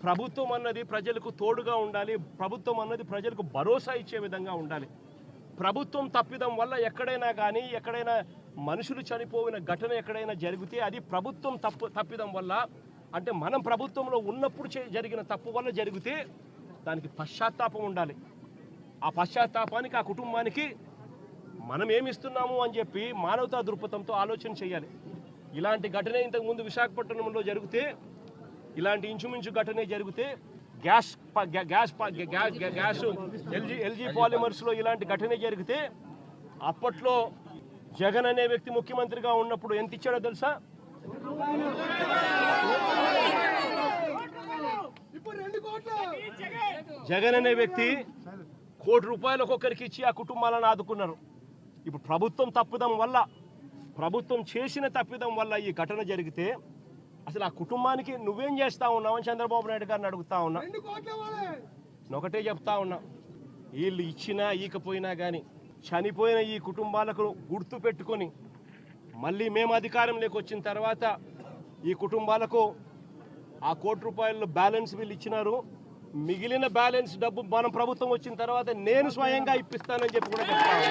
ప్రభుత్వం అన్నది ప్రజలకు తోడుగా ఉండాలి, ప్రభుత్వం అన్నది ప్రజలకు భరోసా ఇచ్చే విధంగా ఉండాలి. ప్రభుత్వం తప్పిదం వల్ల ఎక్కడైనా కానీ ఎక్కడైనా మనుషులు చనిపోయిన ఘటన ఎక్కడైనా జరిగితే అది ప్రభుత్వం తప్పిదం వల్ల, అంటే మనం ప్రభుత్వంలో ఉన్నప్పుడు జరిగిన తప్పు వల్ల జరిగితే దానికి పశ్చాత్తాపం ఉండాలి. ఆ పశ్చాత్తాపానికి ఆ కుటుంబానికి మనం ఏమిస్తున్నాము అని చెప్పి మానవతా దృక్పథంతో ఆలోచన చేయాలి. ఇలాంటి ఘటన ఇంతకుముందు విశాఖపట్నంలో జరిగితే, ఇలాంటి ఇంచుమించు ఘటనే జరిగితే గ్యాస్ ఎల్జీ పాలిమర్స్లో ఇలాంటి ఘటనే జరిగితే అప్పట్లో జగన్ అనే వ్యక్తి ముఖ్యమంత్రిగా ఉన్నప్పుడు ఎంత ఇచ్చాడో తెలుసా? జగన్ అనే వ్యక్తి ₹1 కోటి ఒక్కొక్కరికి ఇచ్చి ఆ కుటుంబాలను ఆదుకున్నారు. ఇప్పుడు ప్రభుత్వం తప్పిదం వల్ల, ప్రభుత్వం చేసిన తప్పిదం వల్ల ఈ ఘటన జరిగితే అసలు ఆ కుటుంబానికి నువ్వేం చేస్తా ఉన్నావని చంద్రబాబు నాయుడు గారిని అడుగుతా ఉన్నా. ఒకటే చెప్తా ఉన్నా, వీళ్ళు ఇచ్చినా ఈకపోయినా కానీ చనిపోయిన ఈ కుటుంబాలకు గుర్తు పెట్టుకొని మళ్ళీ మేము అధికారంలోకి వచ్చిన తర్వాత ఈ కుటుంబాలకు ఆ ₹1 కోటి బ్యాలెన్స్ వీళ్ళు ఇచ్చినారు. మిగిలిన బ్యాలెన్స్ డబ్బు మనం ప్రభుత్వం వచ్చిన తర్వాత నేను స్వయంగా ఇప్పిస్తానని చెప్పి కూడా చెప్తాను.